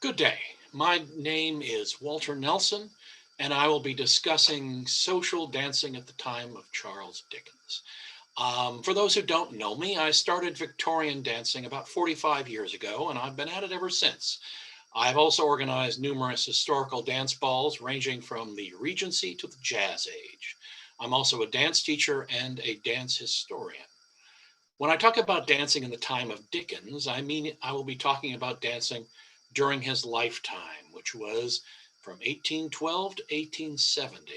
Good day. My name is Walter Nelson, and I will be discussing social dancing at the time of Charles Dickens. For those who don't know me, I started Victorian dancing about 45 years ago, and I've been at it ever since. I've also organized numerous historical dance balls ranging from the Regency to the Jazz Age. I'm also a dance teacher and a dance historian. When I talk about dancing in the time of Dickens, I mean I will be talking about dancing during his lifetime, which was from 1812 to 1870.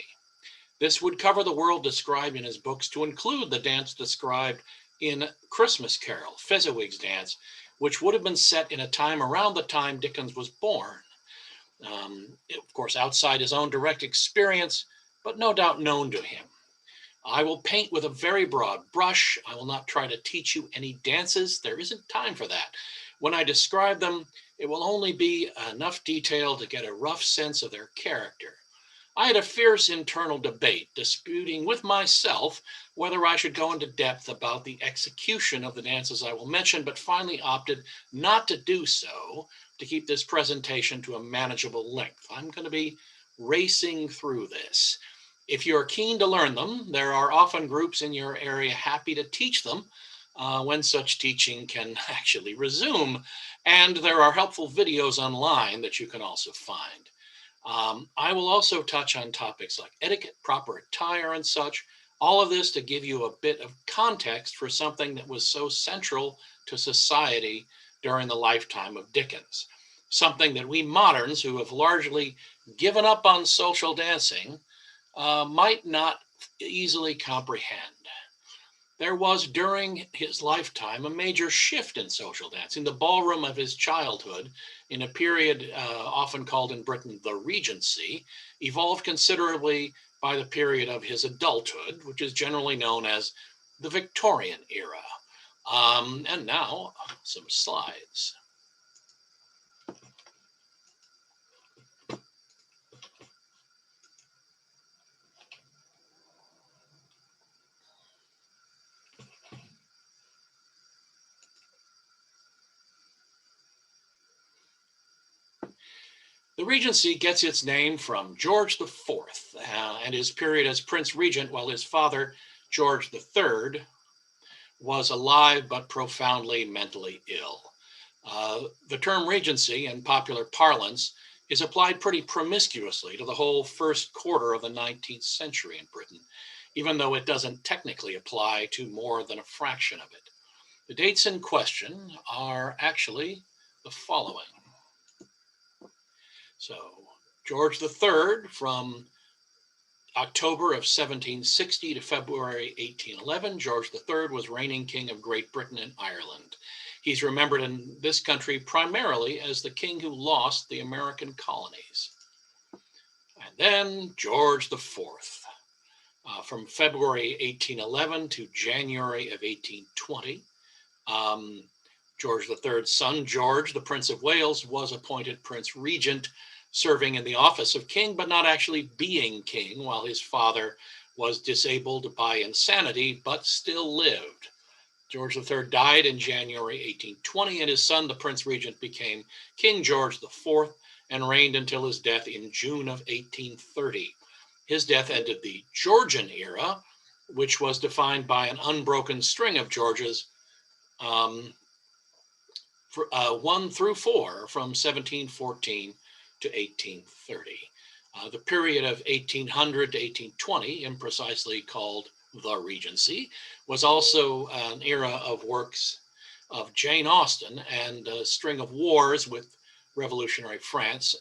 This would cover the world described in his books to include the dance described in Christmas Carol, Fezziwig's dance, which would have been set in a time around the time Dickens was born. Of course, outside his own direct experience, but no doubt known to him. I will paint with a very broad brush. I will not try to teach you any dances. There isn't time for that. When I describe them, it will only be enough detail to get a rough sense of their character. I had a fierce internal debate, disputing with myself whether I should go into depth about the execution of the dances I will mention, but finally opted not to do so to keep this presentation to a manageable length. I'm going to be racing through this. If you're keen to learn them, there are often groups in your area happy to teach them when such teaching can actually resume. And there are helpful videos online that you can also find. I will also touch on topics like etiquette, proper attire, and such. All of this to give you a bit of context for something that was so central to society during the lifetime of Dickens. Something that we moderns who have largely given up on social dancing might not easily comprehend. There was during his lifetime a major shift in social dancing. The ballroom of his childhood, in a period often called in Britain the Regency, evolved considerably by the period of his adulthood, which is generally known as the Victorian era. And now, some slides. The Regency gets its name from George IV and his period as Prince Regent, while his father, George III, was alive but profoundly mentally ill. The term Regency in popular parlance is applied pretty promiscuously to the whole first quarter of the 19th century in Britain, even though it doesn't technically apply to more than a fraction of it. The dates in question are actually the following. So, George III from October of 1760 to February 1811, George III was reigning king of Great Britain and Ireland. He's remembered in this country primarily as the king who lost the American colonies. And then George IV, from February 1811 to January of 1820. George III's son, George, the Prince of Wales, was appointed Prince Regent, serving in the office of king, but not actually being king, while his father was disabled by insanity, but still lived. George III died in January 1820, and his son, the Prince Regent, became King George IV and reigned until his death in June of 1830. His death ended the Georgian era, which was defined by an unbroken string of Georges, 1 through 4, from 1714 to 1830. The period of 1800 to 1820, imprecisely called the Regency, was also an era of works of Jane Austen and a string of wars with revolutionary France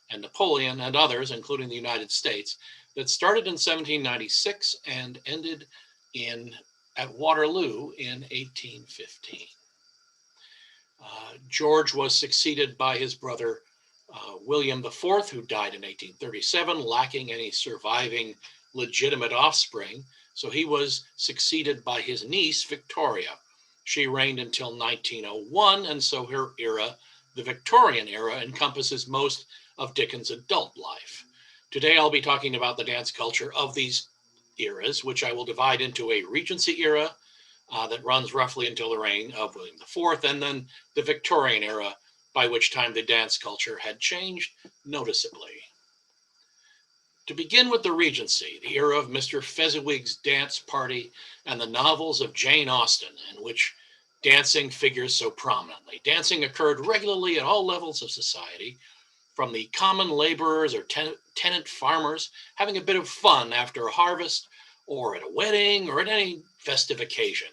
and Napoleon and others, including the United States, that started in 1796 and ended at Waterloo in 1815. George was succeeded by his brother William IV, who died in 1837, lacking any surviving legitimate offspring. So he was succeeded by his niece, Victoria. She reigned until 1901, and so her era, the Victorian era, encompasses most of Dickens' adult life. Today, I'll be talking about the dance culture of these eras, which I will divide into a Regency era that runs roughly until the reign of William IV, and then the Victorian era, by which time the dance culture had changed noticeably. To begin with the Regency, the era of Mr. Fezziwig's dance party and the novels of Jane Austen, in which dancing figures so prominently. Dancing occurred regularly at all levels of society, from the common laborers or tenant farmers having a bit of fun after a harvest, or at a wedding, or at any festive occasion,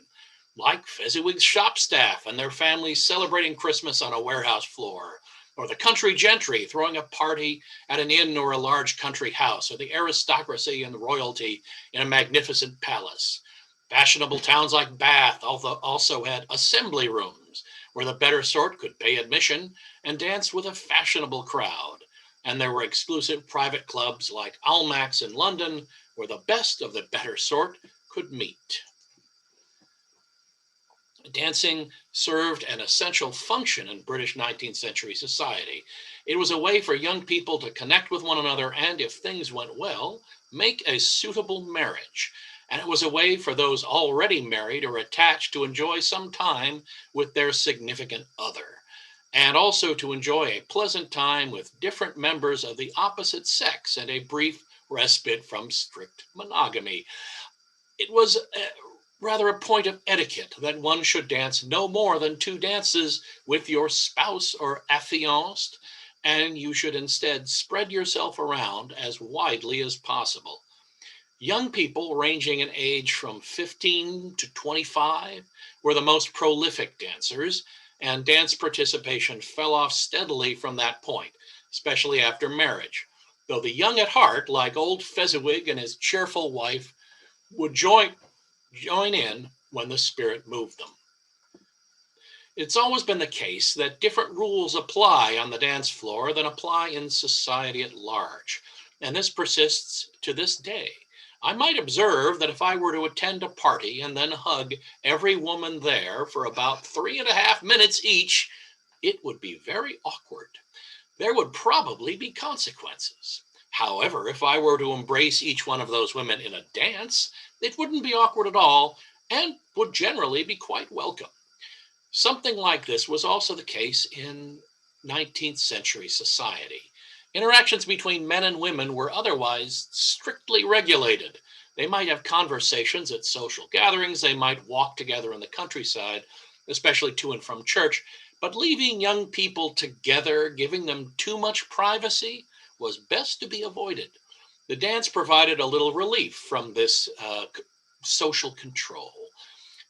like Fezziwig's shop staff and their families celebrating Christmas on a warehouse floor, or the country gentry throwing a party at an inn or a large country house, or the aristocracy and royalty in a magnificent palace. Fashionable towns like Bath also had assembly rooms, where the better sort could pay admission and dance with a fashionable crowd. And there were exclusive private clubs like Almack's in London, where the best of the better sort could meet. Dancing served an essential function in British 19th century society. It was a way for young people to connect with one another and, if things went well, make a suitable marriage. And it was a way for those already married or attached to enjoy some time with their significant other, and also to enjoy a pleasant time with different members of the opposite sex and a brief respite from strict monogamy. It was rather a point of etiquette that one should dance no more than 2 dances with your spouse or affianced, and you should instead spread yourself around as widely as possible. Young people ranging in age from 15 to 25 were the most prolific dancers, and dance participation fell off steadily from that point, especially after marriage, though the young at heart, like old Fezziwig and his cheerful wife, would join in when the spirit moved them. It's always been the case that different rules apply on the dance floor than apply in society at large, and this persists to this day. I might observe that if I were to attend a party and then hug every woman there for about 3.5 minutes each, it would be very awkward. There would probably be consequences. However, if I were to embrace each one of those women in a dance, it wouldn't be awkward at all and would generally be quite welcome. Something like this was also the case in 19th century society. Interactions between men and women were otherwise strictly regulated. They might have conversations at social gatherings, they might walk together in the countryside, especially to and from church, but leaving young people together, giving them too much privacy, was best to be avoided. The dance provided a little relief from this social control.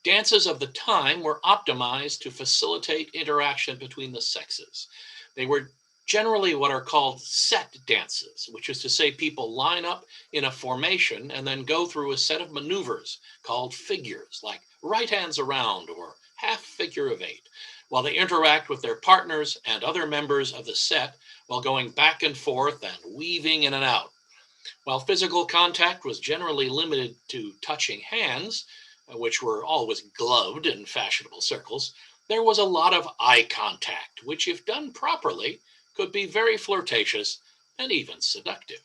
Dances of the time were optimized to facilitate interaction between the sexes. They were generally what are called set dances, which is to say people line up in a formation and then go through a set of maneuvers called figures, like right hands around or half figure of 8, while they interact with their partners and other members of the set while going back and forth and weaving in and out. While physical contact was generally limited to touching hands, which were always gloved in fashionable circles, there was a lot of eye contact, which, if done properly, could be very flirtatious and even seductive.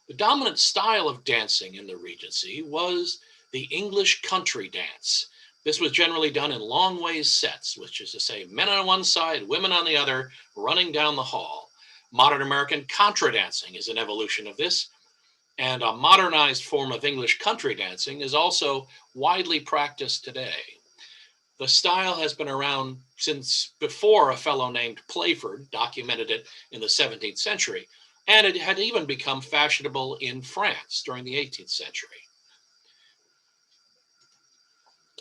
The dominant style of dancing in the Regency was the English country dance. This was generally done in long ways sets, which is to say men on one side, women on the other, running down the hall. Modern American contra dancing is an evolution of this, and a modernized form of English country dancing is also widely practiced today. The style has been around since before a fellow named Playford documented it in the 17th century, and it had even become fashionable in France during the 18th century.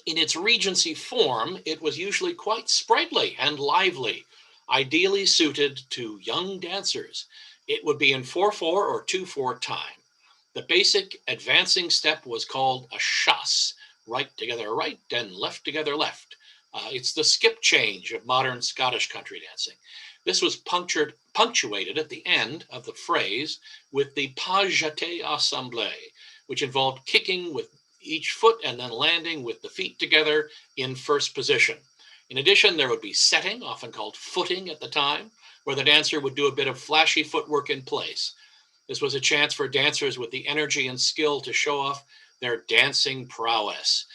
In its Regency form, it was usually quite sprightly and lively, ideally suited to young dancers. It would be in 4/4 or 2/4 time. The basic advancing step was called a chasse, right together right and left together left. It's the skip change of modern Scottish country dancing. This was punctuated at the end of the phrase with the pas jeté assemblé, which involved kicking with each foot and then landing with the feet together in first position. In addition, there would be setting, often called footing at the time, where the dancer would do a bit of flashy footwork in place. This was a chance for dancers with the energy and skill to show off their dancing prowess.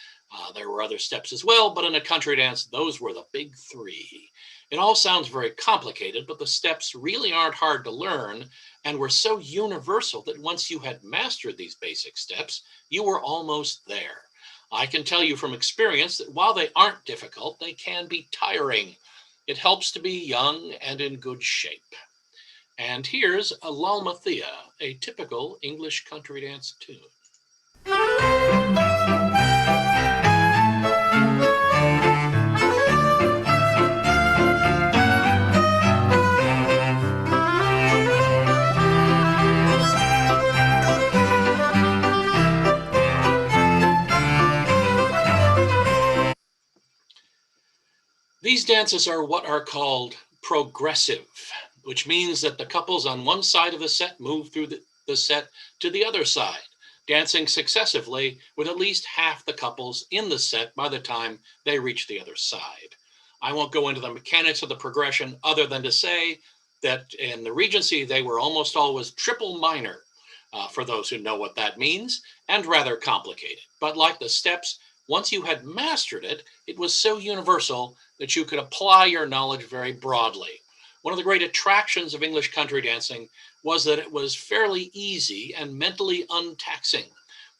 There were other steps as well, but in a country dance, those were the big three. It all sounds very complicated, but the steps really aren't hard to learn and were so universal that once you had mastered these basic steps, you were almost there. I can tell you from experience that while they aren't difficult, they can be tiring. It helps to be young and in good shape. And here's a Lalmathea, a typical English country dance tune. These dances are what are called progressive, which means that the couples on one side of the set move through the set to the other side, dancing successively with at least half the couples in the set by the time they reach the other side. I won't go into the mechanics of the progression other than to say that in the Regency, they were almost always triple minor, for those who know what that means, and rather complicated. But like the steps, once you had mastered it, it was so universal that you could apply your knowledge very broadly. One of the great attractions of English country dancing was that it was fairly easy and mentally untaxing.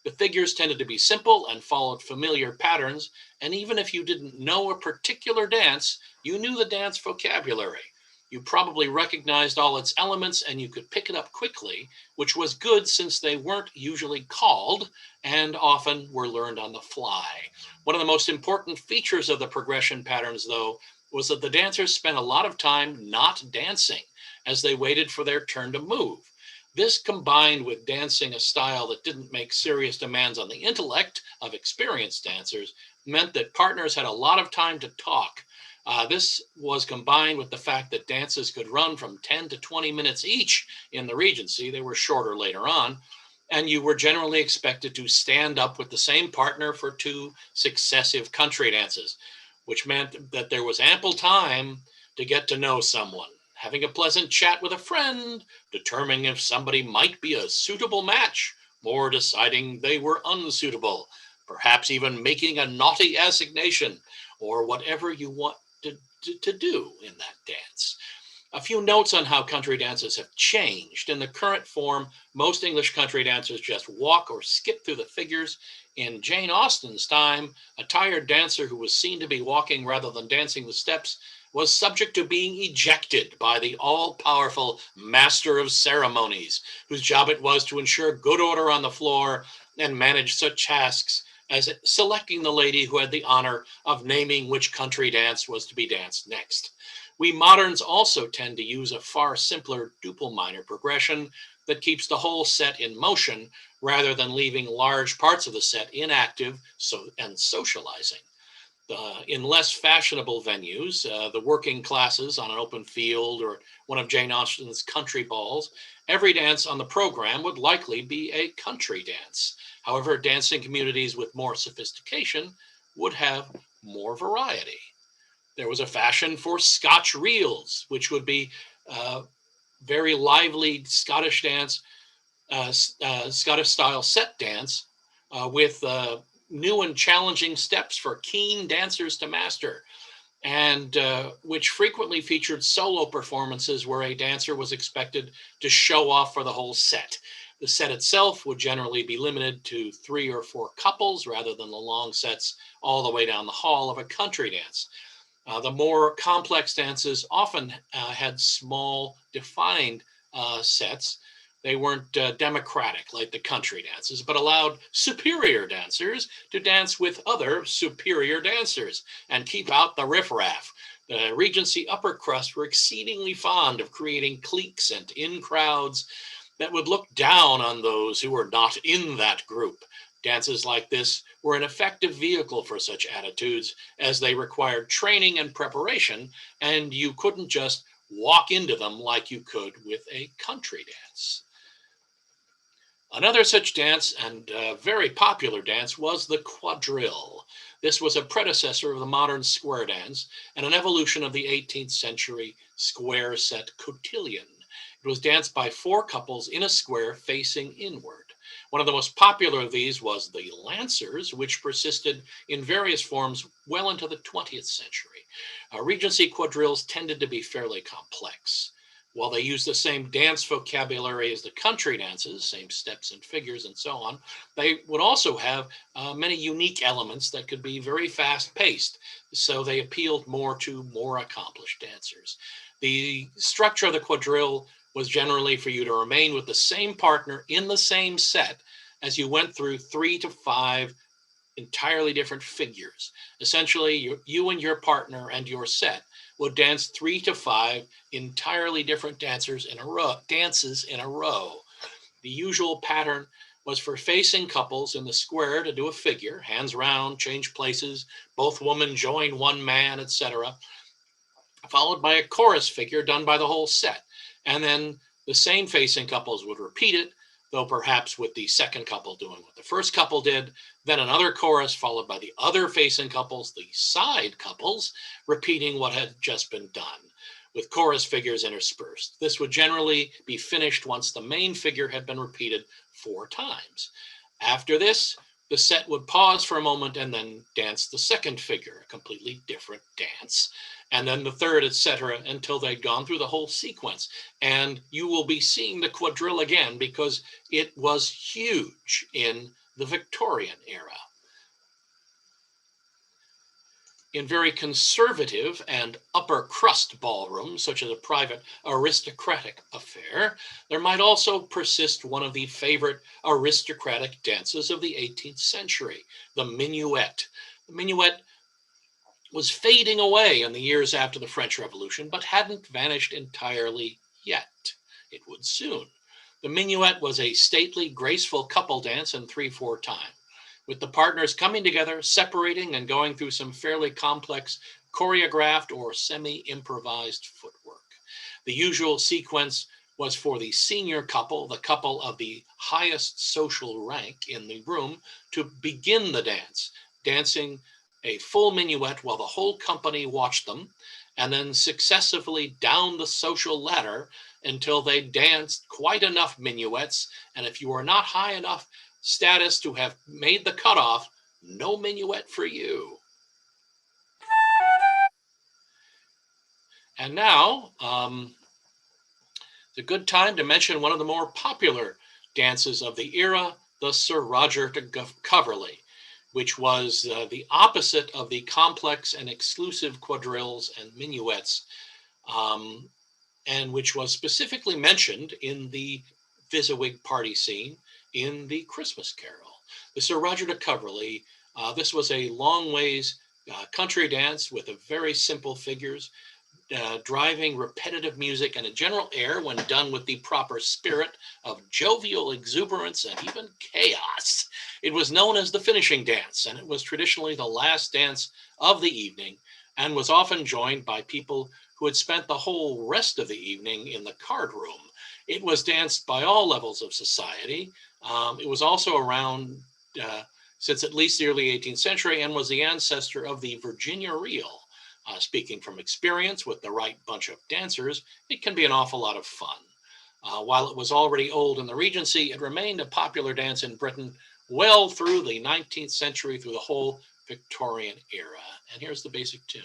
The figures tended to be simple and followed familiar patterns, and even if you didn't know a particular dance, you knew the dance vocabulary. You probably recognized all its elements and you could pick it up quickly, which was good since they weren't usually called and often were learned on the fly. One of the most important features of the progression patterns, though, was that the dancers spent a lot of time not dancing as they waited for their turn to move. This, combined with dancing a style that didn't make serious demands on the intellect of experienced dancers, meant that partners had a lot of time to talk. This was combined with the fact that dances could run from 10 to 20 minutes each in the Regency. They were shorter later on. And you were generally expected to stand up with the same partner for two successive country dances, which meant that there was ample time to get to know someone, having a pleasant chat with a friend, determining if somebody might be a suitable match, or deciding they were unsuitable, perhaps even making a naughty assignation, or whatever you want to do in that dance. A few notes on how country dances have changed. In the current form, most English country dancers just walk or skip through the figures. In Jane Austen's time, a tired dancer who was seen to be walking rather than dancing the steps was subject to being ejected by the all-powerful master of ceremonies, whose job it was to ensure good order on the floor and manage such tasks as selecting the lady who had the honor of naming which country dance was to be danced next. We moderns also tend to use a far simpler duple minor progression that keeps the whole set in motion rather than leaving large parts of the set inactive and socializing. In less fashionable venues, the working classes on an open field or one of Jane Austen's country balls, every dance on the program would likely be a country dance. However, dancing communities with more sophistication would have more variety. There was a fashion for Scotch Reels, which would be very lively Scottish dance, Scottish style set dance with new and challenging steps for keen dancers to master, and which frequently featured solo performances where a dancer was expected to show off for the whole set. The set itself would generally be limited to 3 or 4 couples rather than the long sets all the way down the hall of a country dance. The more complex dances often had small, defined sets. They weren't democratic like the country dances, but allowed superior dancers to dance with other superior dancers and keep out the riffraff. The Regency upper crust were exceedingly fond of creating cliques and in-crowds that would look down on those who were not in that group. Dances like this were an effective vehicle for such attitudes, as they required training and preparation, and you couldn't just walk into them like you could with a country dance. Another such dance, and very popular dance, was the quadrille. This was a predecessor of the modern square dance and an evolution of the 18th century square set cotillion. It was danced by 4 couples in a square facing inward. One of the most popular of these was the Lancers, which persisted in various forms well into the 20th century. Regency quadrilles tended to be fairly complex. While they used the same dance vocabulary as the country dances, same steps and figures and so on, they would also have many unique elements that could be very fast-paced, so they appealed more to more accomplished dancers. The structure of the quadrille was generally for you to remain with the same partner in the same set as you went through 3 to 5 entirely different figures. Essentially, you and your partner and your set would dance 3 to 5 entirely different dances in a row. The usual pattern was for facing couples in the square to do a figure, hands round, change places, both women join one man, etc., followed by a chorus figure done by the whole set. And then the same facing couples would repeat it, though perhaps with the second couple doing what the first couple did, then another chorus followed by the other facing couples, the side couples, repeating what had just been done, with chorus figures interspersed. This would generally be finished once the main figure had been repeated 4 times. After this, the set would pause for a moment and then dance the second figure, a completely different dance, and then the third, etc., until they'd gone through the whole sequence. And you will be seeing the quadrille again because it was huge in the Victorian era. In very conservative and upper crust ballrooms, such as a private aristocratic affair, there might also persist one of the favorite aristocratic dances of the 18th century, the minuet. The minuet was fading away in the years after the French Revolution, but hadn't vanished entirely yet. It would soon. The minuet was a stately, graceful couple dance in 3/4 time, with the partners coming together, separating, and going through some fairly complex choreographed or semi-improvised footwork. The usual sequence was for the senior couple, the couple of the highest social rank in the room, to begin the dance, dancing a full minuet while the whole company watched them, and then successively down the social ladder until they danced quite enough minuets. And if you were not high enough status to have made the cutoff, no minuet for you. And now, it's a good time to mention one of the more popular dances of the era, the Sir Roger Coverley, which was the opposite of the complex and exclusive quadrilles and minuets, and which was specifically mentioned in the Fezziwig party scene in the Christmas Carol. The Sir Roger Coverley, this was a long ways country dance with a very simple figures, driving repetitive music and a general air when done with the proper spirit of jovial exuberance and even chaos. It was known as the finishing dance, and it was traditionally the last dance of the evening and was often joined by people who had spent the whole rest of the evening in the card room. It was danced by all levels of society. It was also around since at least the early 18th century and was the ancestor of the Virginia Reel. Speaking from experience, with the right bunch of dancers, it can be an awful lot of fun. While it was already old in the Regency, it remained a popular dance in Britain well through the 19th century, through the whole Victorian era. And here's the basic tune.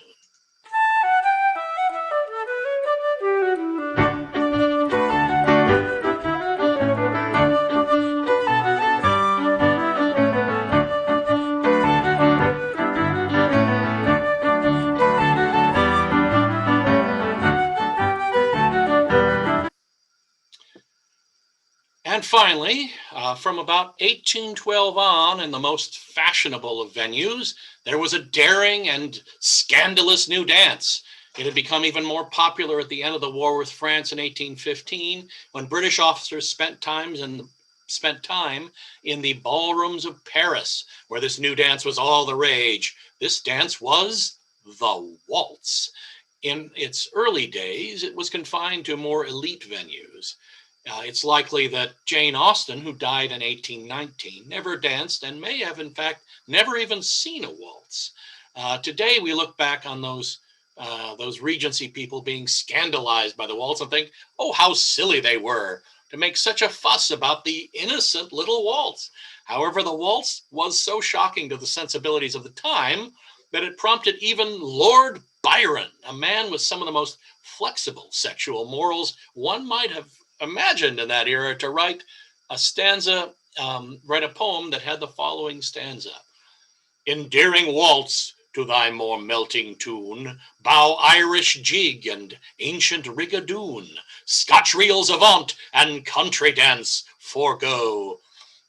And finally, from about 1812 on, in the most fashionable of venues, there was a daring and scandalous new dance. It had become even more popular at the end of the war with France in 1815, when British officers spent time in the ballrooms of Paris, where this new dance was all the rage. This dance was the waltz. In its early days, it was confined to more elite venues. It's likely that Jane Austen, who died in 1819, never danced and may have, in fact, never even seen a waltz. Today, we look back on those Regency people being scandalized by the waltz and think, oh, how silly they were. to make such a fuss about the innocent little waltz. However, the waltz was so shocking to the sensibilities of the time that it prompted even Lord Byron, a man with some of the most flexible sexual morals one might have imagined in that era, to write a poem that had the following stanza. Endearing waltz, to thy more melting tune, bow Irish jig and ancient rigadoon, Scotch reels avant and country dance forego.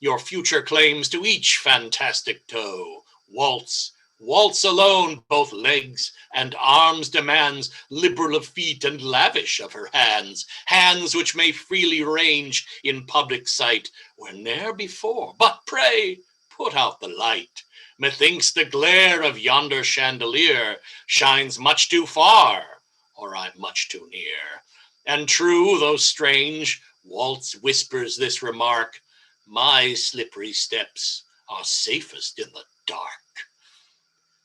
Your future claims to each fantastic toe. Waltz, waltz alone, both legs and arms demands, liberal of feet and lavish of her hands, hands which may freely range in public sight where ne'er before. But pray, put out the light. Methinks the glare of yonder chandelier shines much too far, or I'm much too near. And true, though strange, waltz whispers this remark, my slippery steps are safest in the dark.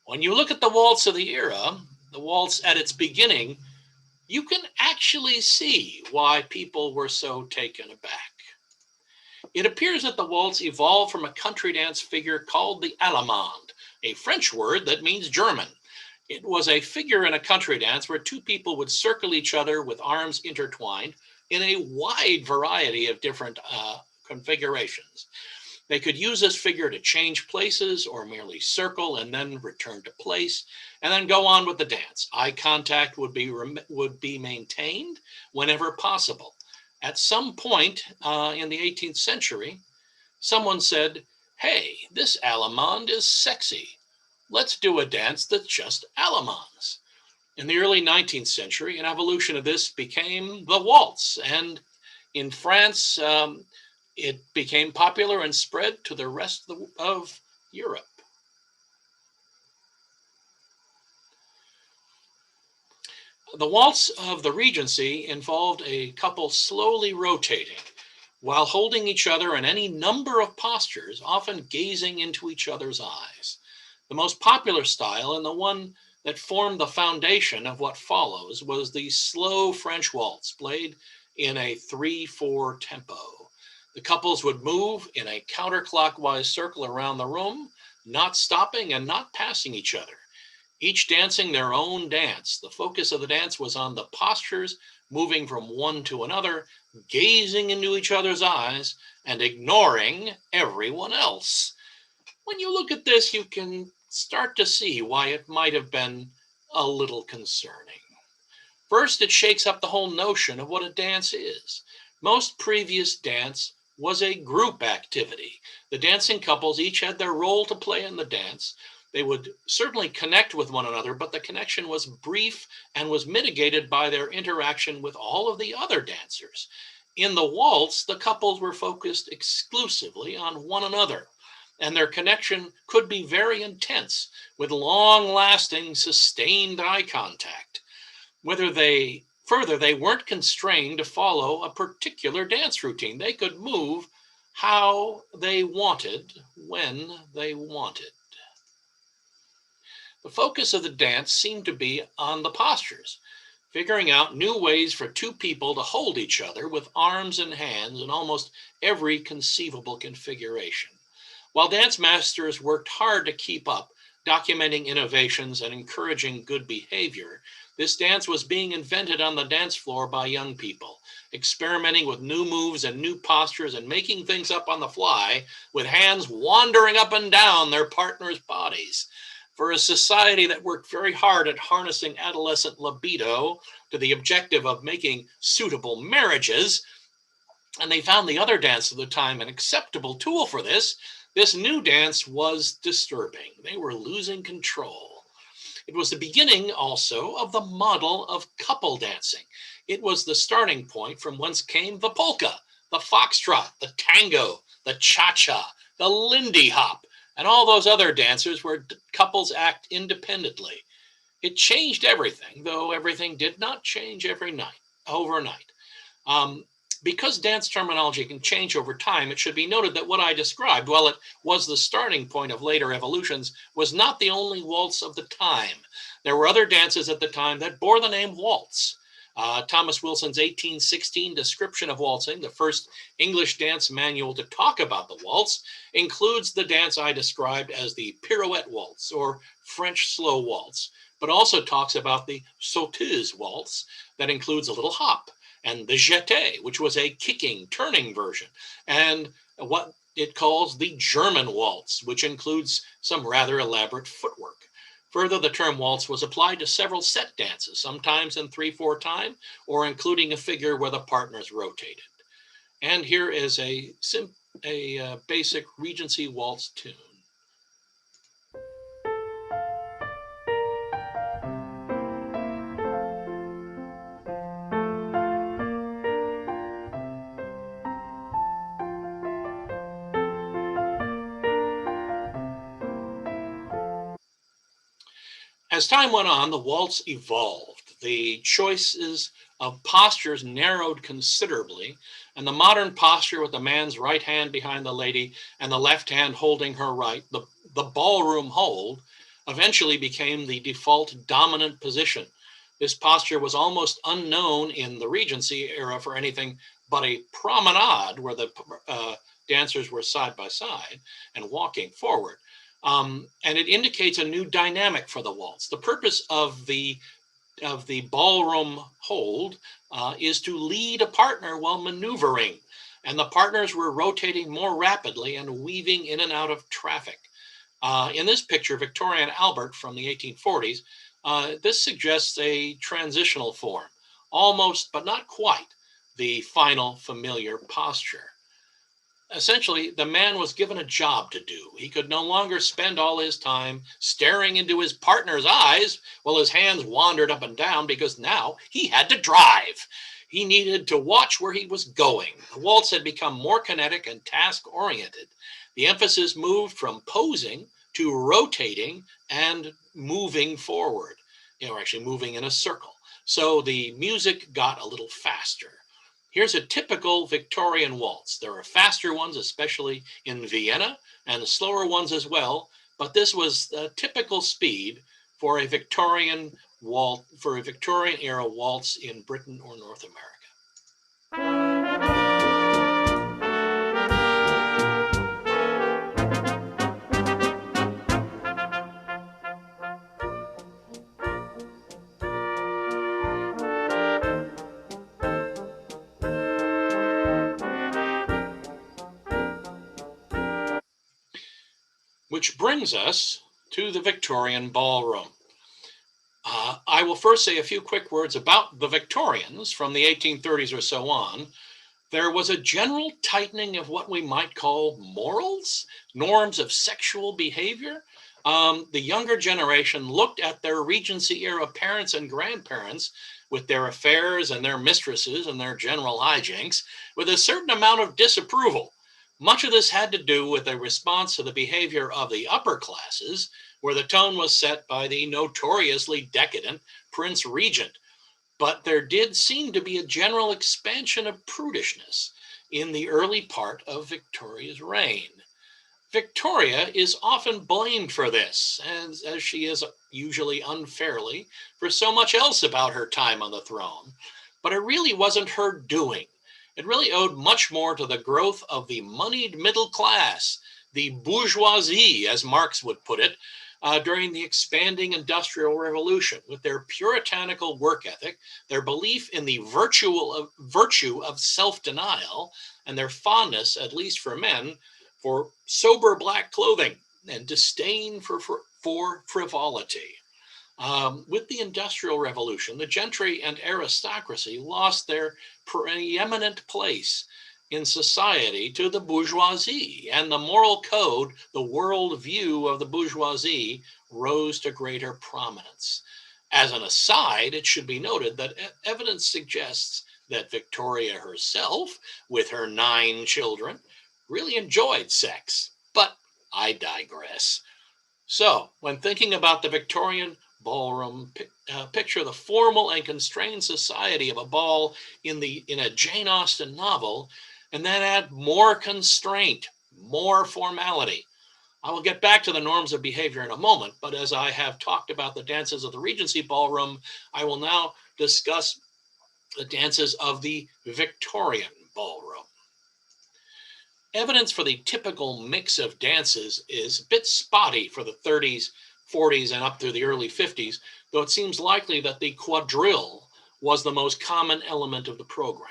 When you look at the waltz of the era, the waltz at its beginning, you can actually see why people were so taken aback. It appears that the waltz evolved from a country dance figure called the allemande, a French word that means German. It was a figure in a country dance where two people would circle each other with arms intertwined in a wide variety of different configurations. They could use this figure to change places or merely circle and then return to place and then go on with the dance. Eye contact would be maintained whenever possible. At some point in the 18th century, someone said, hey, this allemande is sexy. Let's do a dance that's just allemandes. In the early 19th century, an evolution of this became the waltz. And in France, it became popular and spread to the rest of Europe. The waltz of the Regency involved a couple slowly rotating while holding each other in any number of postures, often gazing into each other's eyes. The most popular style, and the one that formed the foundation of what follows, was the slow French waltz, played in a 3/4 tempo. The couples would move in a counterclockwise circle around the room, not stopping and not passing each other, each dancing their own dance. The focus of the dance was on the postures, moving from one to another, gazing into each other's eyes, and ignoring everyone else. When you look at this, you can start to see why it might have been a little concerning. First, it shakes up the whole notion of what a dance is. Most previous dance was a group activity. The dancing couples each had their role to play in the dance. They would certainly connect with one another, but the connection was brief and was mitigated by their interaction with all of the other dancers. In the waltz, the couples were focused exclusively on one another, and their connection could be very intense, with long-lasting, sustained eye contact. Further, they weren't constrained to follow a particular dance routine. They could move how they wanted, when they wanted. The focus of the dance seemed to be on the postures, figuring out new ways for two people to hold each other with arms and hands in almost every conceivable configuration. While dance masters worked hard to keep up, documenting innovations and encouraging good behavior, this dance was being invented on the dance floor by young people, experimenting with new moves and new postures and making things up on the fly with hands wandering up and down their partners' bodies. For a society that worked very hard at harnessing adolescent libido to the objective of making suitable marriages, and they found the other dance of the time an acceptable tool for this, this new dance was disturbing. They were losing control. It was the beginning also of the model of couple dancing. It was the starting point from whence came the polka, the foxtrot, the tango, the cha-cha, the Lindy hop, and all those other dancers where couples act independently. It changed everything, though everything did not change overnight. Because dance terminology can change over time, it should be noted that what I described, while it was the starting point of later evolutions, was not the only waltz of the time. There were other dances at the time that bore the name waltz. Thomas Wilson's 1816 description of waltzing, the first English dance manual to talk about the waltz, includes the dance I described as the pirouette waltz or French slow waltz, but also talks about the sauteuse waltz that includes a little hop, and the jeté, which was a kicking, turning version, and what it calls the German waltz, which includes some rather elaborate footwork. Further, the term waltz was applied to several set dances, sometimes in 3/4 time, or including a figure where the partners rotated. And here is a basic Regency Waltz tune. As time went on, the waltz evolved. The choices of postures narrowed considerably, and the modern posture with the man's right hand behind the lady and the left hand holding her right, the ballroom hold, eventually became the default dominant position. This posture was almost unknown in the Regency era for anything but a promenade where the dancers were side by side and walking forward. And it indicates a new dynamic for the waltz. The purpose of the ballroom hold is to lead a partner while maneuvering, and the partners were rotating more rapidly and weaving in and out of traffic. In this picture, Victoria and Albert from the 1840s, this suggests a transitional form, almost but not quite the final familiar posture. Essentially, the man was given a job to do. He could no longer spend all his time staring into his partner's eyes while his hands wandered up and down, because now he had to drive. He needed to watch where he was going. The waltz had become more kinetic and task-oriented. The emphasis moved from posing to rotating and moving forward, actually moving in a circle. So the music got a little faster. Here's a typical Victorian waltz. There are faster ones, especially in Vienna, and slower ones as well, but this was the typical speed for a Victorian era waltz in Britain or North America. Which brings us to the Victorian Ballroom. I will first say a few quick words about the Victorians from the 1830s or so on. There was a general tightening of what we might call morals, norms of sexual behavior. The younger generation looked at their Regency era parents and grandparents with their affairs and their mistresses and their general hijinks with a certain amount of disapproval. Much of this had to do with a response to the behavior of the upper classes, where the tone was set by the notoriously decadent Prince Regent. But there did seem to be a general expansion of prudishness in the early part of Victoria's reign. Victoria is often blamed for this, as she is usually unfairly, for so much else about her time on the throne. But it really wasn't her doing. It really owed much more to the growth of the moneyed middle class, the bourgeoisie, as Marx would put it, during the expanding Industrial Revolution, with their puritanical work ethic, their belief in the virtue of self-denial, and their fondness, at least for men, for sober black clothing and disdain for frivolity. With the Industrial Revolution, the gentry and aristocracy lost their preeminent place in society to the bourgeoisie, and the moral code, the world view of the bourgeoisie, rose to greater prominence. As an aside, it should be noted that evidence suggests that Victoria herself, with her 9 children, really enjoyed sex, but I digress. So, when thinking about the Victorian ballroom, picture the formal and constrained society of a ball in a Jane Austen novel, and then add more constraint, more formality. I will get back to the norms of behavior in a moment, but as I have talked about the dances of the Regency Ballroom, I will now discuss the dances of the Victorian Ballroom. Evidence for the typical mix of dances is a bit spotty for the 30s, 40s, and up through the early 50s, though it seems likely that the quadrille was the most common element of the program.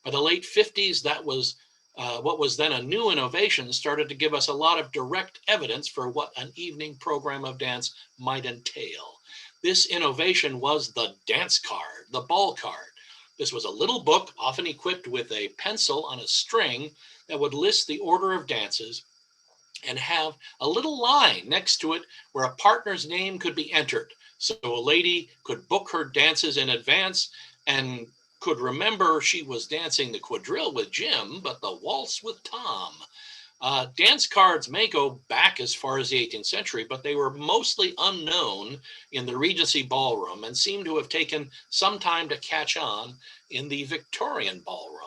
By the late 50s, that was what was then a new innovation started to give us a lot of direct evidence for what an evening program of dance might entail. This innovation was the dance card, the ball card. This was a little book, often equipped with a pencil on a string, that would list the order of dances and have a little line next to it where a partner's name could be entered. So a lady could book her dances in advance and could remember she was dancing the quadrille with Jim, but the waltz with Tom. Dance cards may go back as far as the 18th century, but they were mostly unknown in the Regency Ballroom and seem to have taken some time to catch on in the Victorian Ballroom.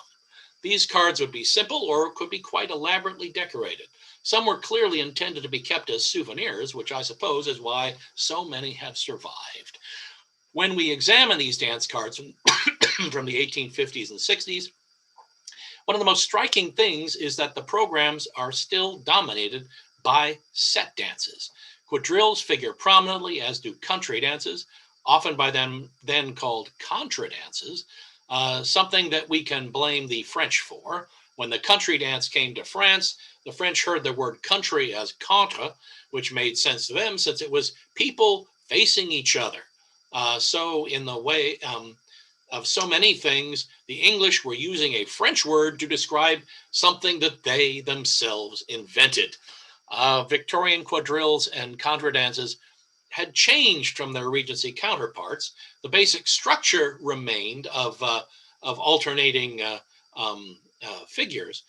These cards would be simple or could be quite elaborately decorated. Some were clearly intended to be kept as souvenirs, which I suppose is why so many have survived. When we examine these dance cards from the 1850s and 60s, one of the most striking things is that the programs are still dominated by set dances. Quadrilles figure prominently, as do country dances, often by them then called contra dances, something that we can blame the French for. When the country dance came to France, the French heard the word country as contre, which made sense to them since it was people facing each other. So in the way of so many things, the English were using a French word to describe something that they themselves invented. Victorian quadrilles and contra dances had changed from their Regency counterparts. The basic structure remained of alternating figures,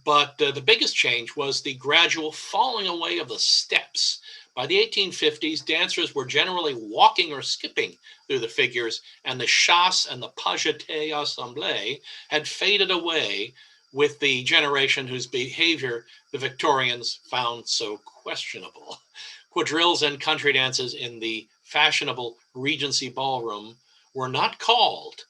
but the biggest change was the gradual falling away of the steps. By the 1850s, dancers were generally walking or skipping through the figures, and the chasse and the pas jeté assemblée had faded away with the generation whose behavior the Victorians found so questionable. Quadrilles and country dances in the fashionable Regency Ballroom were not called.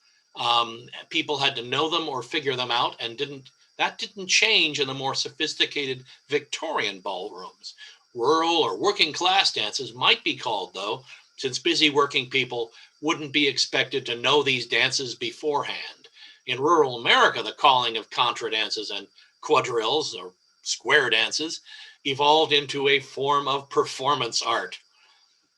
People had to know them or figure them out, and that didn't change in the more sophisticated Victorian ballrooms. Rural or working class dances might be called, though, since busy working people wouldn't be expected to know these dances beforehand. In rural America, the calling of contra dances and quadrilles, or square dances, evolved into a form of performance art.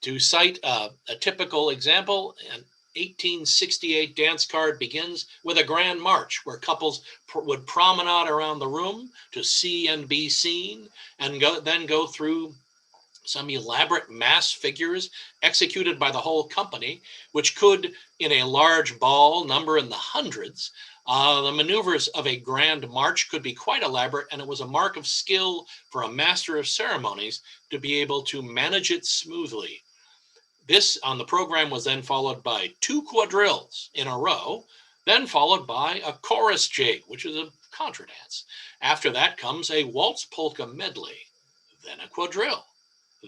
To cite a typical example, an 1868 dance card begins with a grand march where couples would promenade around the room to see and be seen, and then go through some elaborate mass figures executed by the whole company, which could, in a large ball, number in the hundreds. The maneuvers of a grand march could be quite elaborate, and it was a mark of skill for a master of ceremonies to be able to manage it smoothly. This on the program was then followed by 2 quadrilles in a row, then followed by a chorus jig, which is a contra dance. After that comes a waltz polka medley, then a quadrille,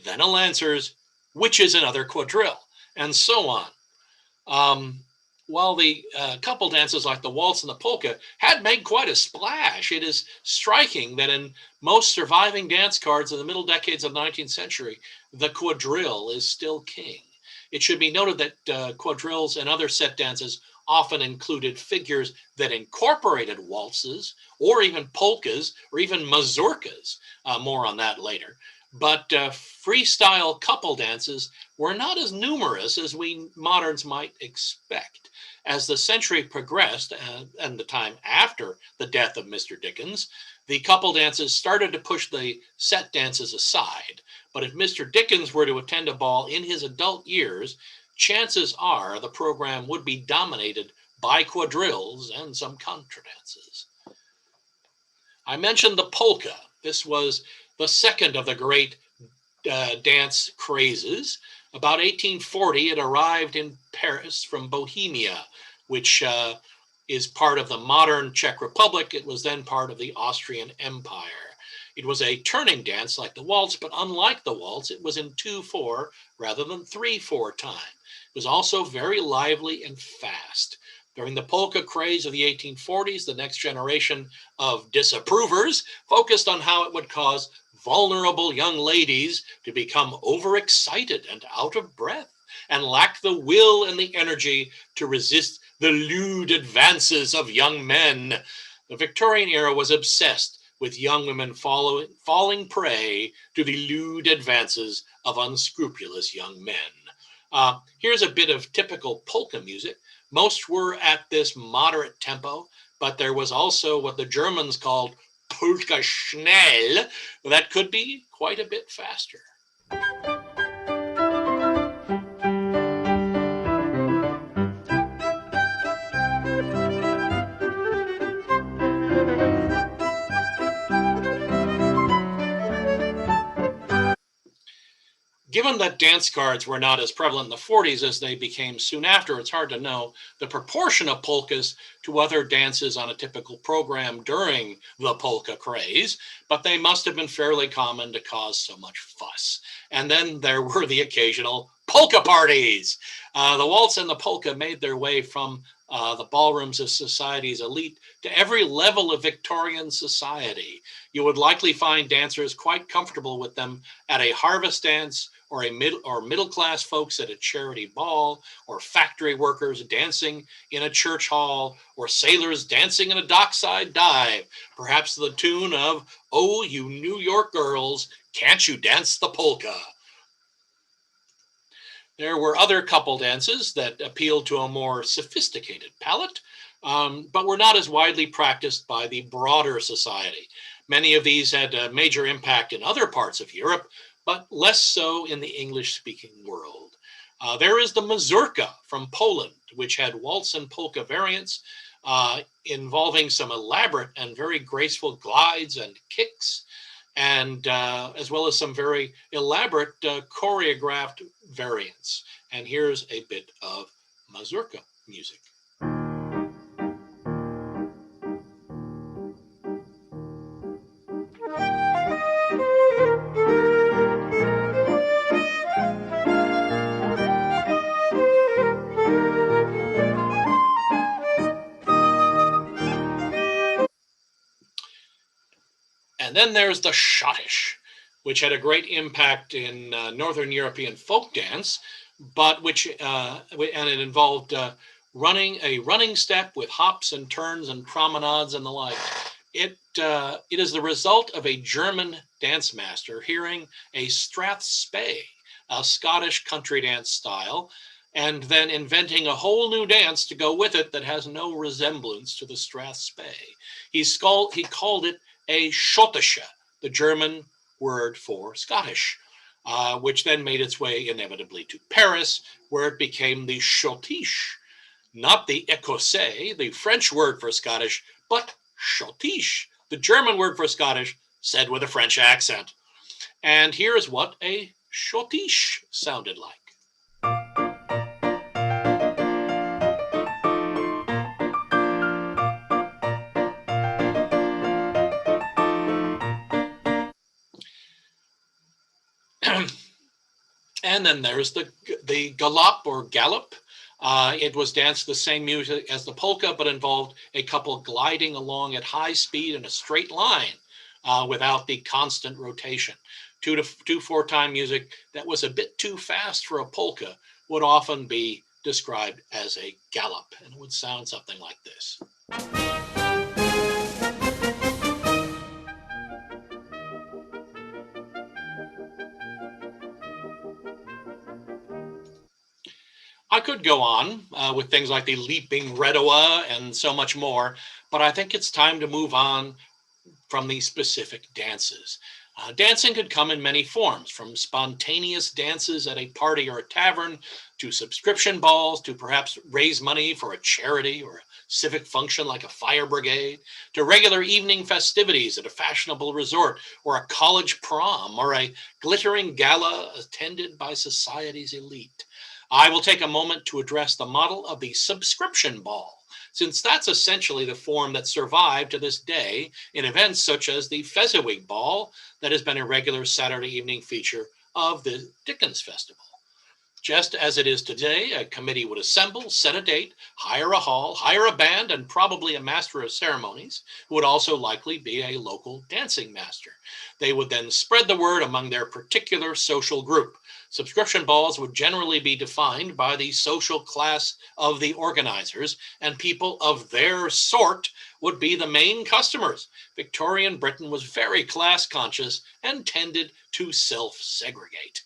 then a lancers, which is another quadrille, and so on. While the couple dances like the waltz and the polka had made quite a splash, it is striking that in most surviving dance cards in the middle decades of the 19th century, the quadrille is still king. It should be noted that quadrilles and other set dances often included figures that incorporated waltzes or even polkas or even mazurkas. More on that later. But freestyle couple dances were not as numerous as we moderns might expect. As the century progressed, and the time after the death of Mr. Dickens, the couple dances started to push the set dances aside. But if Mr. Dickens were to attend a ball in his adult years, chances are the program would be dominated by quadrilles and some contra dances. I mentioned the polka. This was the second of the great dance crazes. About 1840, it arrived in Paris from Bohemia, which is part of the modern Czech Republic. It was then part of the Austrian Empire. It was a turning dance like the waltz, but unlike the waltz, it was in 2/4 rather than 3/4 time. It was also very lively and fast. During the polka craze of the 1840s, the next generation of disapprovers focused on how it would cause vulnerable young ladies to become overexcited and out of breath and lack the will and the energy to resist the lewd advances of young men. The Victorian era was obsessed with young women falling prey to the lewd advances of unscrupulous young men. Here's a bit of typical polka music. Most were at this moderate tempo, but there was also what the Germans called Polka schnell, that could be quite a bit faster. Given that dance cards were not as prevalent in the 40s as they became soon after, it's hard to know the proportion of polkas to other dances on a typical program during the polka craze, but they must have been fairly common to cause so much fuss. And then there were the occasional polka parties. The waltz and the polka made their way from the ballrooms of society's elite to every level of Victorian society. You would likely find dancers quite comfortable with them at a harvest dance, or middle class folks at a charity ball, or factory workers dancing in a church hall, or sailors dancing in a dockside dive, perhaps to the tune of "Oh, you New York girls, can't you dance the polka?" There were other couple dances that appealed to a more sophisticated palate, but were not as widely practiced by the broader society. Many of these had a major impact in other parts of Europe, but less so in the English-speaking world. There is the mazurka from Poland, which had waltz and polka variants involving some elaborate and very graceful glides and kicks, and as well as some very elaborate choreographed variants. And here's a bit of mazurka music. And then there's the schottisch, which had a great impact in Northern European folk dance, but and it involved running step with hops and turns and promenades and the like. It is the result of a German dance master hearing a strathspey, a Scottish country dance style, and then inventing a whole new dance to go with it that has no resemblance to the strathspey. He called it a schottische, the German word for Scottish, which then made its way inevitably to Paris, where it became the schottische, not the écossais, the French word for Scottish, but schottische, the German word for Scottish, said with a French accent. And here's what a schottische sounded like. And then there's the Galap or Galap. It was danced the same music as the polka, but involved a couple gliding along at high speed in a straight line without the constant rotation. 2/4 time music that was a bit too fast for a polka would often be described as a gallop, and it would sound something like this. I could go on with things like the leaping redowa and so much more, but I think it's time to move on from these specific dances. Dancing could come in many forms, from spontaneous dances at a party or a tavern, to subscription balls, to perhaps raise money for a charity or a civic function like a fire brigade, to regular evening festivities at a fashionable resort, or a college prom, or a glittering gala attended by society's elite. I will take a moment to address the model of the subscription ball, since that's essentially the form that survived to this day in events such as the Fezziwig Ball that has been a regular Saturday evening feature of the Dickens Festival. Just as it is today, a committee would assemble, set a date, hire a hall, hire a band, and probably a master of ceremonies, who would also likely be a local dancing master. They would then spread the word among their particular social group. Subscription balls would generally be defined by the social class of the organizers, and people of their sort would be the main customers. Victorian Britain was very class conscious and tended to self-segregate.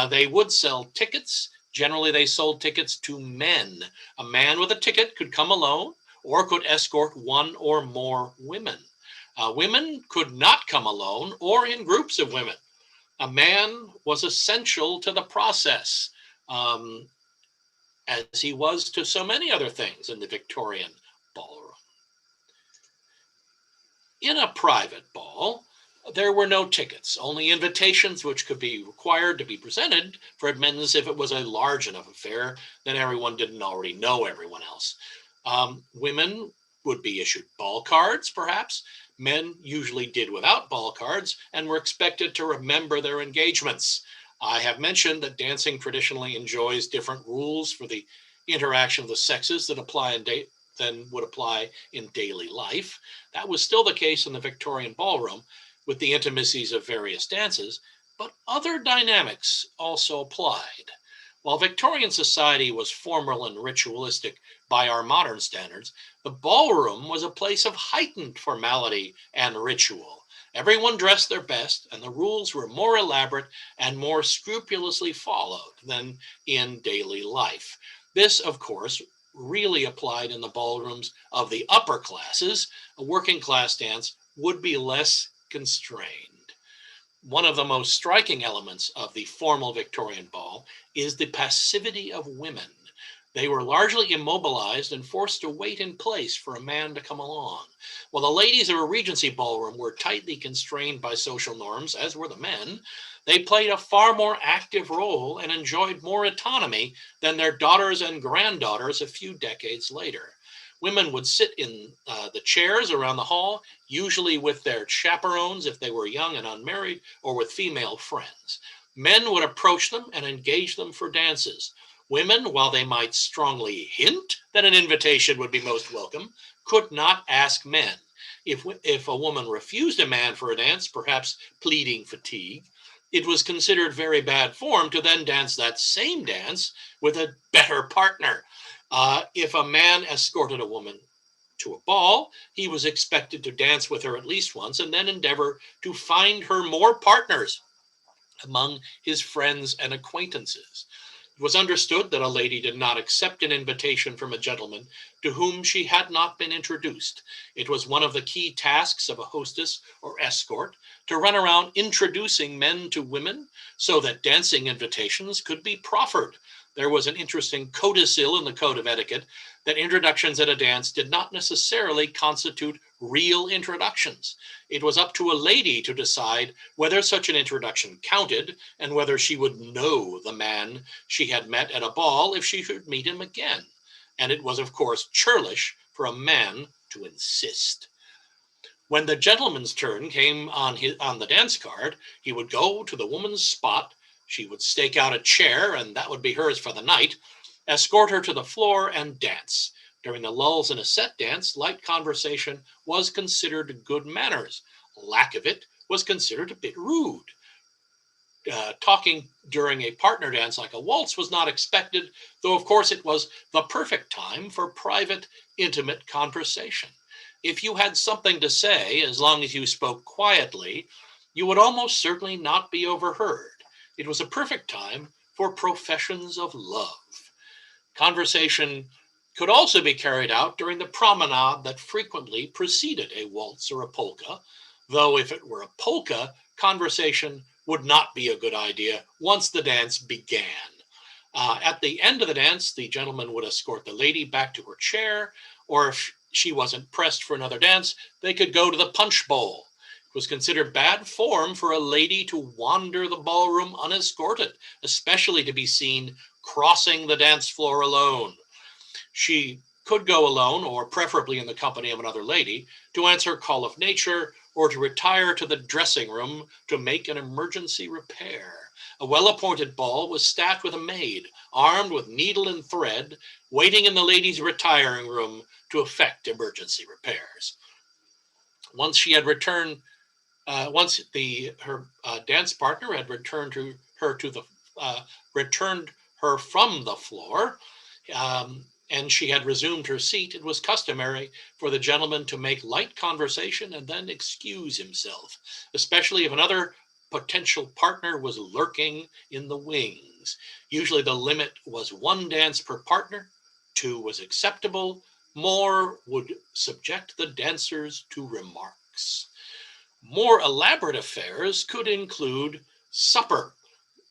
They would sell tickets. Generally, they sold tickets to men. A man with a ticket could come alone or could escort one or more women. Women could not come alone or in groups of women. A man was essential to the process, as he was to so many other things in the Victorian ballroom. In a private ball, there were no tickets, only invitations which could be required to be presented for admittance if it was a large enough affair that everyone didn't already know everyone else. Women would be issued ball cards, perhaps. Men usually did without ball cards and were expected to remember their engagements. I have mentioned that dancing traditionally enjoys different rules for the interaction of the sexes than would apply in daily life. That was still the case in the Victorian ballroom, with the intimacies of various dances, but other dynamics also applied. While Victorian society was formal and ritualistic by our modern standards, the ballroom was a place of heightened formality and ritual. Everyone dressed their best, and the rules were more elaborate and more scrupulously followed than in daily life. This, of course, really applied in the ballrooms of the upper classes. A working class dance would be less constrained. One of the most striking elements of the formal Victorian ball is the passivity of women. They were largely immobilized and forced to wait in place for a man to come along. While the ladies of a Regency ballroom were tightly constrained by social norms, as were the men, they played a far more active role and enjoyed more autonomy than their daughters and granddaughters a few decades later. Women would sit in the chairs around the hall, usually with their chaperones if they were young and unmarried, or with female friends. Men would approach them and engage them for dances. Women, while they might strongly hint that an invitation would be most welcome, could not ask men. If a woman refused a man for a dance, perhaps pleading fatigue, it was considered very bad form to then dance that same dance with a better partner. If a man escorted a woman to a ball, he was expected to dance with her at least once and then endeavor to find her more partners among his friends and acquaintances. It was understood that a lady did not accept an invitation from a gentleman to whom she had not been introduced. It was one of the key tasks of a hostess or escort to run around introducing men to women so that dancing invitations could be proffered. There was an interesting codicil in the Code of Etiquette that introductions at a dance did not necessarily constitute real introductions. It was up to a lady to decide whether such an introduction counted and whether she would know the man she had met at a ball if she should meet him again. And it was, of course, churlish for a man to insist. When the gentleman's turn came on the dance card, he would go to the woman's spot. She would stake out a chair, and that would be hers for the night, escort her to the floor, and dance. During the lulls in a set dance, light conversation was considered good manners. Lack of it was considered a bit rude. Talking during a partner dance like a waltz was not expected, though of course it was the perfect time for private, intimate conversation. If you had something to say, as long as you spoke quietly, you would almost certainly not be overheard. It was a perfect time for professions of love. Conversation could also be carried out during the promenade that frequently preceded a waltz or a polka, though if it were a polka, conversation would not be a good idea once the dance began. At the end of the dance, the gentleman would escort the lady back to her chair, or if she wasn't pressed for another dance, they could go to the punch bowl. It was considered bad form for a lady to wander the ballroom unescorted, especially to be seen crossing the dance floor alone. She could go alone, or preferably in the company of another lady, to answer call of nature or to retire to the dressing room to make an emergency repair. A well-appointed ball was staffed with a maid, armed with needle and thread, waiting in the ladies' retiring room to effect emergency repairs. Once she had returned, once her dance partner had returned her from the floor, and she had resumed her seat, it was customary for the gentleman to make light conversation and then excuse himself, especially if another potential partner was lurking in the wings. Usually the limit was 1 dance per partner, 2 was acceptable, more would subject the dancers to remarks. More elaborate affairs could include supper.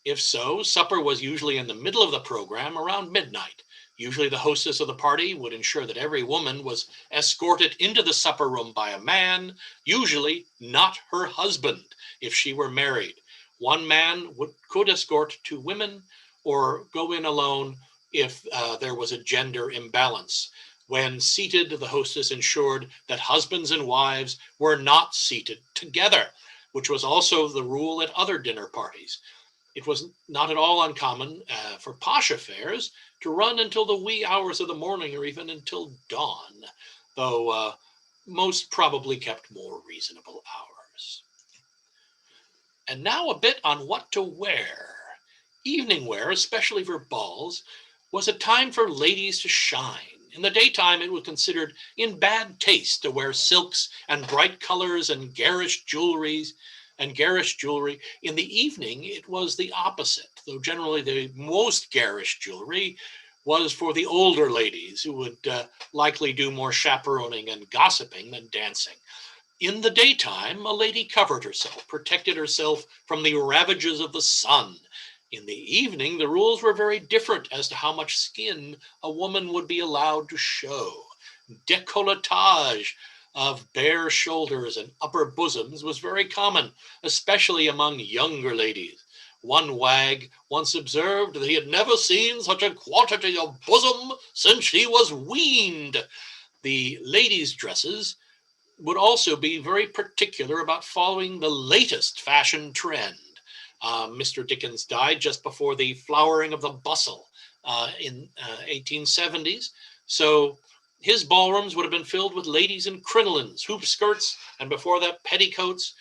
If so, supper was usually in the middle of the program around midnight. Usually the hostess of the party would ensure that every woman was escorted into the supper room by a man, usually not her husband if she were married. One man could escort 2 women or go in alone if there was a gender imbalance. When seated, the hostess ensured that husbands and wives were not seated together, which was also the rule at other dinner parties. It was not at all uncommon for posh affairs to run until the wee hours of the morning or even until dawn, though most probably kept more reasonable hours. And now a bit on what to wear. Evening wear, especially for balls, was a time for ladies to shine. In the daytime, it was considered in bad taste to wear silks and bright colors and garish jewelry. In the evening, it was the opposite, though generally the most garish jewelry was for the older ladies who would likely do more chaperoning and gossiping than dancing. In the daytime, a lady covered herself, protected herself from the ravages of the sun. In the evening, the rules were very different as to how much skin a woman would be allowed to show. Décolletage of bare shoulders and upper bosoms was very common, especially among younger ladies. One wag once observed that he had never seen such a quantity of bosom since he was weaned. The ladies' dresses would also be very particular about following the latest fashion trend. Mr. Dickens died just before the flowering of the bustle in 1870s. So his ballrooms would have been filled with ladies in crinolines, hoop skirts, and before that, petticoats.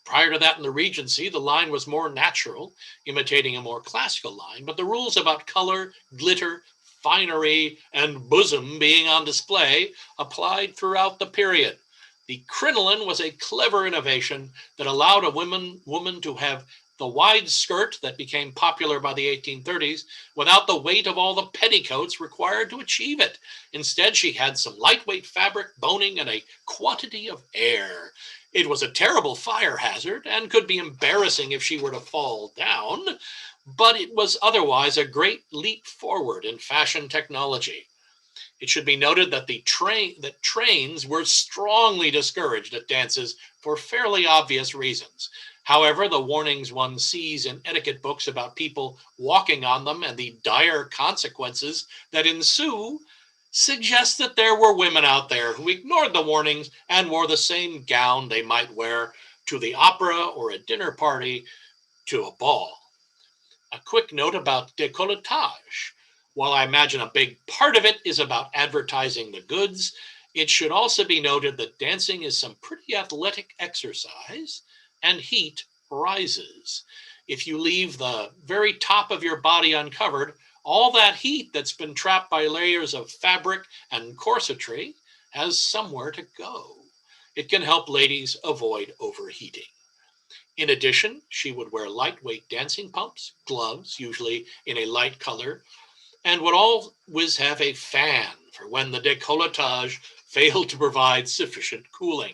Prior to that in the Regency, the line was more natural, imitating a more classical line, but the rules about color, glitter, finery, and bosom being on display applied throughout the period. The crinoline was a clever innovation that allowed a woman to have the wide skirt that became popular by the 1830s without the weight of all the petticoats required to achieve it. Instead, she had some lightweight fabric, boning, and a quantity of air. It was a terrible fire hazard and could be embarrassing if she were to fall down, but it was otherwise a great leap forward in fashion technology. It should be noted that trains were strongly discouraged at dances for fairly obvious reasons. However, the warnings one sees in etiquette books about people walking on them and the dire consequences that ensue suggest that there were women out there who ignored the warnings and wore the same gown they might wear to the opera or a dinner party to a ball. A quick note about décolletage. While I imagine a big part of it is about advertising the goods, it should also be noted that dancing is some pretty athletic exercise and heat rises. If you leave the very top of your body uncovered, all that heat that's been trapped by layers of fabric and corsetry has somewhere to go. It can help ladies avoid overheating. In addition, she would wear lightweight dancing pumps, gloves, usually in a light color, and would always have a fan for when the décolletage failed to provide sufficient cooling.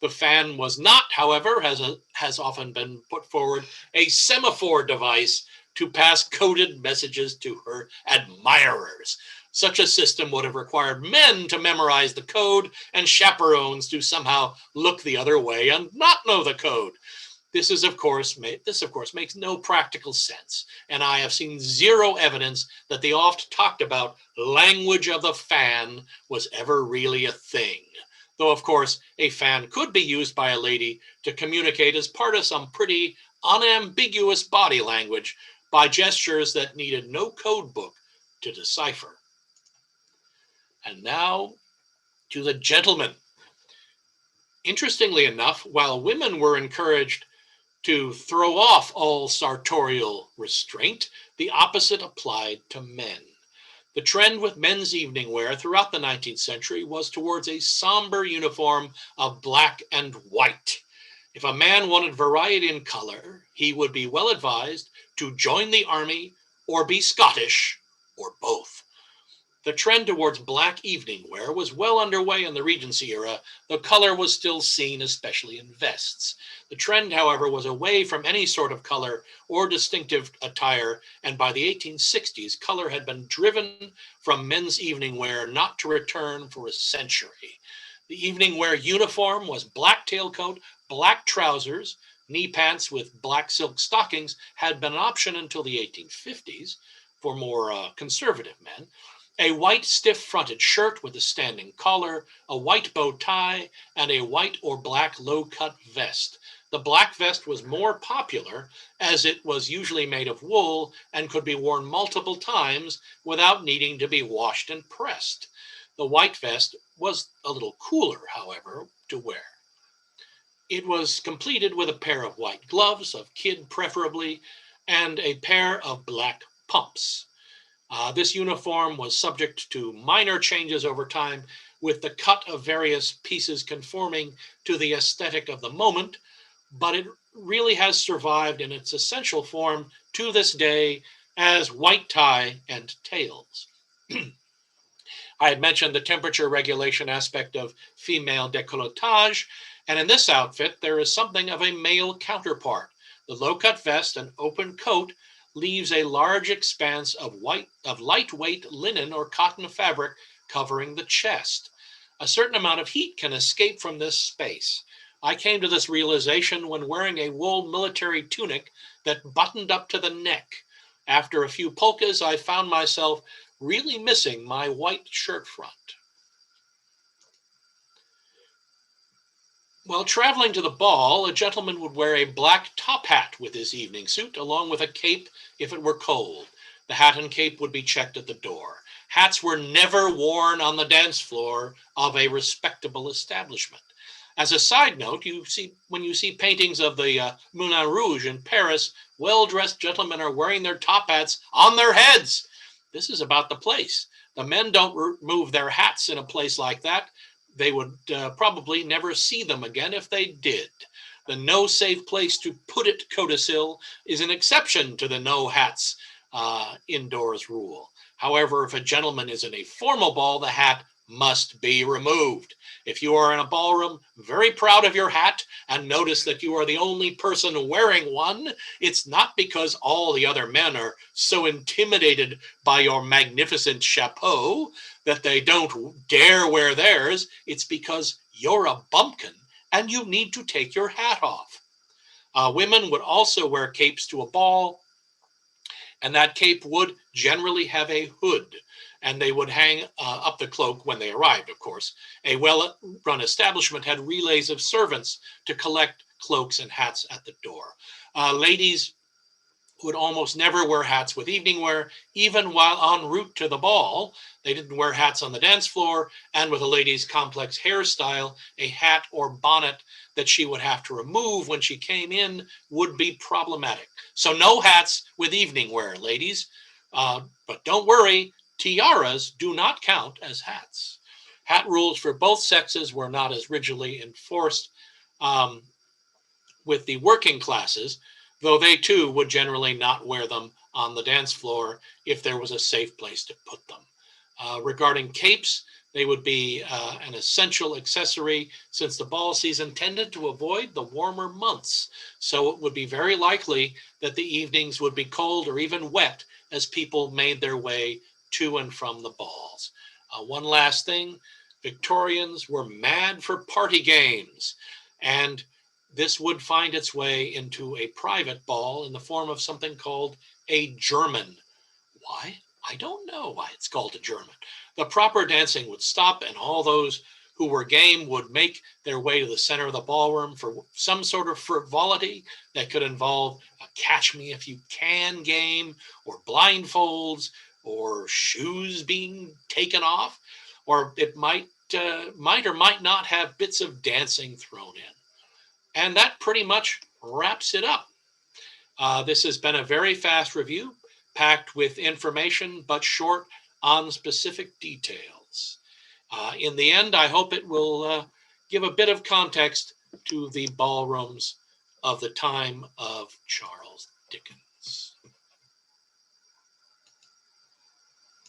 The fan was not, however, has often been put forward, a semaphore device to pass coded messages to her admirers. Such a system would have required men to memorize the code and chaperones to somehow look the other way and not know the code. This of course makes no practical sense, and I have seen zero evidence that the oft talked about language of the fan was ever really a thing. Though of course a fan could be used by a lady to communicate as part of some pretty unambiguous body language by gestures that needed no code book to decipher. And now to the gentlemen. Interestingly enough, while women were encouraged to throw off all sartorial restraint, the opposite applied to men. The trend with men's evening wear throughout the 19th century was towards a somber uniform of black and white. If a man wanted variety in color, he would be well advised to join the army or be Scottish, or both. The trend towards black evening wear was well underway in the Regency era, though color was still seen, especially in vests. The trend, however, was away from any sort of color or distinctive attire, and by the 1860s, color had been driven from men's evening wear not to return for a century. The evening wear uniform was black tailcoat, black trousers, knee pants with black silk stockings had been an option until the 1850s for more conservative men. A white stiff-fronted shirt with a standing collar, a white bow tie, and a white or black low-cut vest. The black vest was more popular as it was usually made of wool and could be worn multiple times without needing to be washed and pressed. The white vest was a little cooler, however, to wear. It was completed with a pair of white gloves, of kid preferably, and a pair of black pumps. This uniform was subject to minor changes over time, with the cut of various pieces conforming to the aesthetic of the moment, but it really has survived in its essential form to this day as white tie and tails. I had mentioned the temperature regulation aspect of female décolletage, and in this outfit, there is something of a male counterpart. The low-cut vest and open coat leaves a large expanse of lightweight linen or cotton fabric covering the chest. A certain amount of heat can escape from this space. I came to this realization when wearing a wool military tunic that buttoned up to the neck. After a few polkas, I found myself really missing my white shirt front. While traveling to the ball, a gentleman would wear a black top hat with his evening suit, along with a cape if it were cold. The hat and cape would be checked at the door. Hats were never worn on the dance floor of a respectable establishment. As a side note, when you see paintings of the Moulin Rouge in Paris, well-dressed gentlemen are wearing their top hats on their heads. This is about the place. The men don't remove their hats in a place like that. They would probably never see them again if they did. The no safe place to put it codicil is an exception to the no hats indoors rule. However, if a gentleman is in a formal ball, the hat must be removed. If you are in a ballroom, very proud of your hat, and notice that you are the only person wearing one, it's not because all the other men are so intimidated by your magnificent chapeau that they don't dare wear theirs. It's because you're a bumpkin and you need to take your hat off. Women would also wear capes to a ball, and that cape would generally have a hood, and they would hang up the cloak when they arrived, of course. A well-run establishment had relays of servants to collect cloaks and hats at the door. Ladies would almost never wear hats with evening wear, even while en route to the ball. They didn't wear hats on the dance floor, and with a lady's complex hairstyle, a hat or bonnet that she would have to remove when she came in would be problematic. So no hats with evening wear, ladies. But don't worry, tiaras do not count as hats. Hat rules for both sexes were not as rigidly enforced with the working classes, though they too would generally not wear them on the dance floor if there was a safe place to put them. Regarding capes, they would be an essential accessory since the ball season tended to avoid the warmer months. So it would be very likely that the evenings would be cold or even wet as people made their way to and from the balls. One last thing, Victorians were mad for party games, and this would find its way into a private ball in the form of something called a German. Why? I don't know why it's called a German. The proper dancing would stop, and all those who were game would make their way to the center of the ballroom for some sort of frivolity that could involve a catch me if you can game, or blindfolds, or shoes being taken off, or it might or might not have bits of dancing thrown in. And that pretty much wraps it up. This has been a very fast review, packed with information, but short on specific details. In the end, I hope it will give a bit of context to the ballrooms of the time of Charles Dickens.